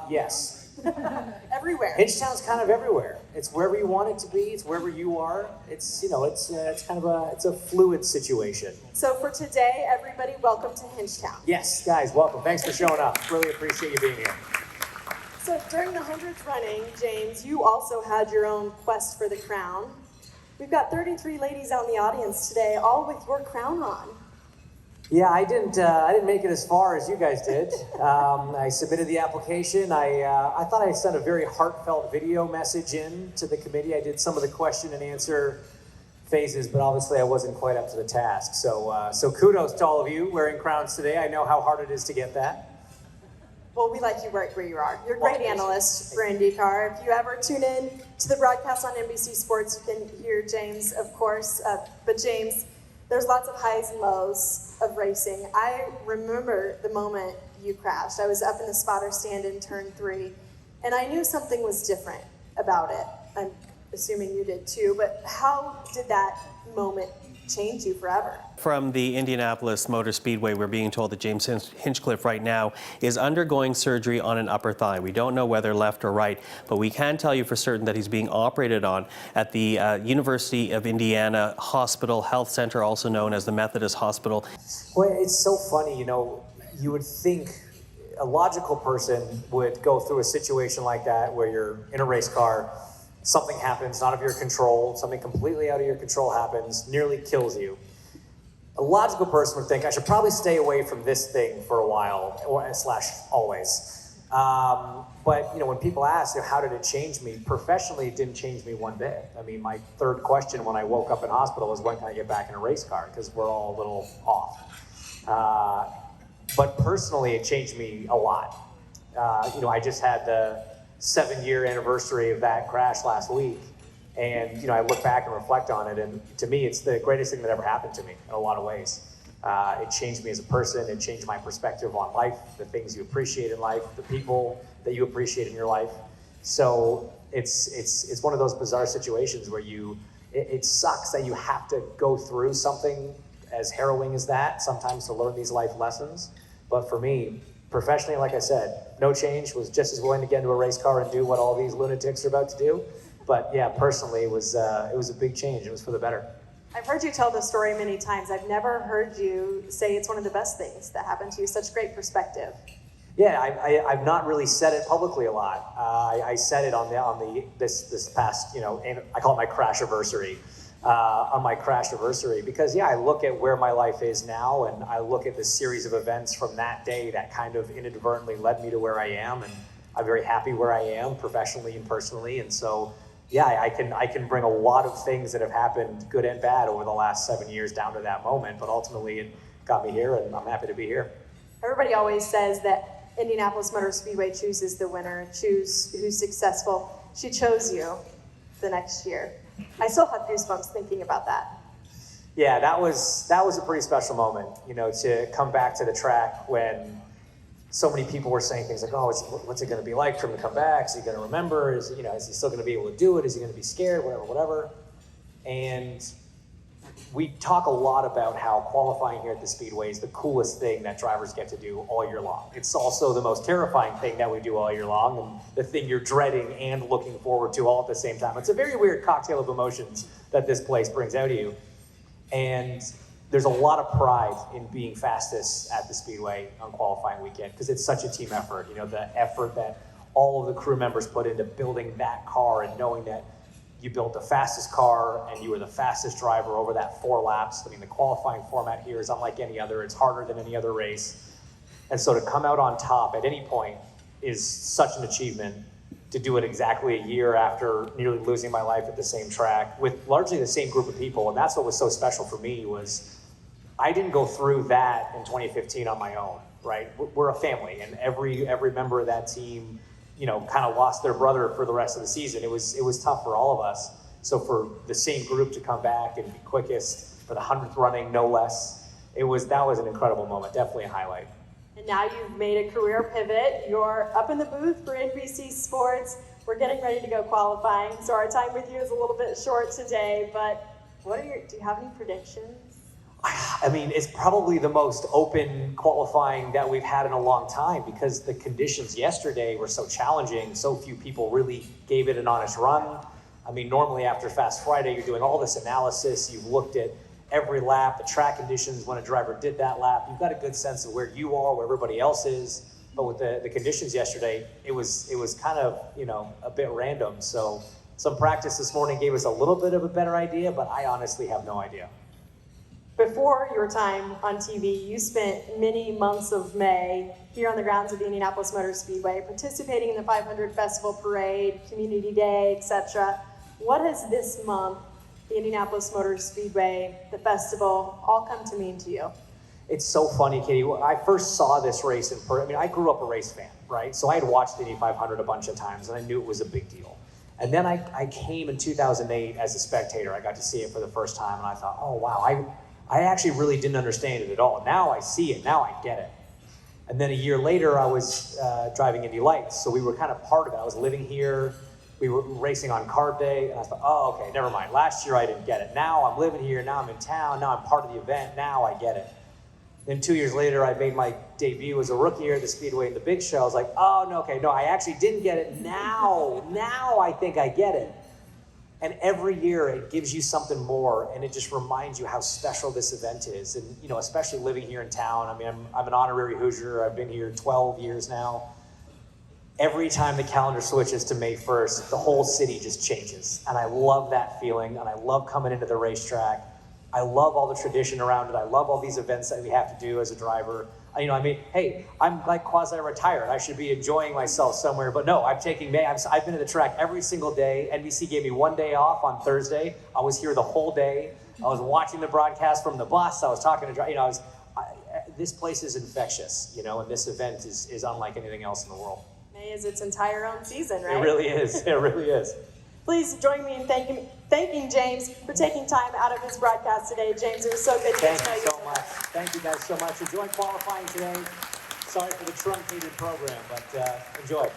Yes. Everywhere. Hinchtown's kind of everywhere. It's wherever you want it to be. It's wherever you are. It's kind of a fluid situation. So for today, everybody, welcome to Hinchtown. Yes, guys, welcome. Thanks for showing up. Really appreciate you being here. So during the 100th running, James, you also had your own quest for the crown. We've got 33 ladies out in the audience today, all with your crown on. Yeah, I didn't make it as far as you guys did. I submitted the application. I thought I sent a very heartfelt video message in to the committee. I did some of the question and answer phases, but obviously I wasn't quite up to the task. So kudos to all of you wearing crowns today. I know how hard it is to get that. Well, we like you right where you are. You're a great analyst for IndyCar. If you ever tune in to the broadcast on NBC Sports, you can hear James, of course. But James, there's lots of highs and lows of racing. I remember the moment you crashed. I was up in the spotter stand in turn 3, and I knew something was different about it. I'm assuming you did too, but how did that moment change you forever? From the Indianapolis Motor Speedway, we're being told that James Hinchcliffe right now is undergoing surgery on an upper thigh. We don't know whether left or right, but we can tell you for certain that he's being operated on at the University of Indiana Hospital Health Center, also known as the Methodist Hospital. Well, it's so funny, you would think a logical person would go through a situation like that where you're in a race car, something happens, not of your control, something completely out of your control happens, nearly kills you. A logical person would think, I should probably stay away from this thing for a while, / always. But when people ask, how did it change me? Professionally, it didn't change me one bit. I mean, my third question when I woke up in hospital was, when can I get back in a race car? Because we're all a little off. But personally, it changed me a lot. I just had the 7-year anniversary of that crash last week. And, I look back and reflect on it, and to me, it's the greatest thing that ever happened to me in a lot of ways. It changed me as a person. It changed my perspective on life, the things you appreciate in life, the people that you appreciate in your life. So it's one of those bizarre situations where it sucks that you have to go through something as harrowing as that sometimes to learn these life lessons. But for me, professionally, like I said, no change. Was just as willing to get into a race car and do what all these lunatics are about to do. But yeah, personally, it was a big change. It was for the better. I've heard you tell this story many times. I've never heard you say it's one of the best things that happened to you. Such great perspective. Yeah, I've not really said it publicly a lot. I said it on this past, I call it my crash-iversary. On my crash-iversary, because I look at where my life is now, and I look at the series of events from that day that kind of inadvertently led me to where I am, and I'm very happy where I am professionally and personally. And so I can bring a lot of things that have happened, good and bad, over the last 7 years down to that moment, but ultimately it got me here, and I'm happy to be here. Everybody always says that Indianapolis Motor Speedway chooses the winner, choose who's successful. She chose you the next year. I still have goosebumps thinking about that. Yeah, that was a pretty special moment, to come back to the track when so many people were saying things like, oh, what's it going to be like for him to come back? Is he going to remember? Is he still going to be able to do it? Is he going to be scared? Whatever. And we talk a lot about how qualifying here at the Speedway is the coolest thing that drivers get to do all year long. It's also the most terrifying thing that we do all year long, and the thing you're dreading and looking forward to all at the same time. It's a very weird cocktail of emotions that this place brings out of you. And there's a lot of pride in being fastest at the Speedway on qualifying weekend, because it's such a team effort. The effort that all of the crew members put into building that car, and knowing that you built the fastest car and you were the fastest driver over that 4 laps. I mean, the qualifying format here is unlike any other. It's harder than any other race. And so to come out on top at any point is such an achievement. To do it exactly a year after nearly losing my life at the same track with largely the same group of people. And that's what was so special for me, was I didn't go through that in 2015 on my own, right? We're a family, and every member of that team, kind of lost their brother for the rest of the season. It was tough for all of us. So for the same group to come back and be quickest for the 100th running, no less, that was an incredible moment, definitely a highlight. And now you've made a career pivot. You're up in the booth for NBC Sports. We're getting ready to go qualifying, so our time with you is a little bit short today, but do you have any predictions? I mean, it's probably the most open qualifying that we've had in a long time because the conditions yesterday were so challenging. So few people really gave it an honest run. I mean, normally after Fast Friday, you're doing all this analysis. You've looked at every lap, the track conditions when a driver did that lap. You've got a good sense of where you are, where everybody else is. But with the conditions yesterday, it was kind of, a bit random. So some practice this morning gave us a little bit of a better idea, but I honestly have no idea. Before your time on TV, you spent many months of May here on the grounds of the Indianapolis Motor Speedway, participating in the 500 Festival Parade, Community Day, etc. What has this month, the Indianapolis Motor Speedway, the festival, all come to mean to you? It's so funny, Katie. When I first saw this race in person, I grew up a race fan, right? So I had watched the Indy 500 a bunch of times, and I knew it was a big deal. And then I came in 2008 as a spectator. I got to see it for the first time, and I thought, oh, wow, I actually really didn't understand it at all. Now I see it. Now I get it. And then a year later, I was driving Indy Lights, so we were kind of part of it. I was living here. We were racing on Carb Day, and I thought, oh, okay, never mind. Last year, I didn't get it. Now I'm living here. Now I'm in town. Now I'm part of the event. Now I get it. Then 2 years later, I made my debut as a rookie here at the Speedway in the Big Show. I was like, oh, no, okay, no, I actually didn't get it. Now I think I get it. And every year it gives you something more, and it just reminds you how special this event is. And, especially living here in town. I mean, I'm an honorary Hoosier. I've been here 12 years now. Every time the calendar switches to May 1st, the whole city just changes. And I love that feeling, and I love coming into the racetrack. I love all the tradition around it. I love all these events that we have to do as a driver. Hey, I'm like quasi-retired. I should be enjoying myself somewhere, but no, I'm taking May. I've been to the track every single day. NBC gave me one day off on Thursday. I was here the whole day. I was watching the broadcast from the bus. I was talking to, this place is infectious, and this event is unlike anything else in the world. May is its entire own season, right? It really is. It really is. Please join me in thanking James for taking time out of his broadcast today. James, it was so good to get to know you. Thank you so much. Thank you guys so much. Enjoy qualifying today. Sorry for the truncated program, but enjoy.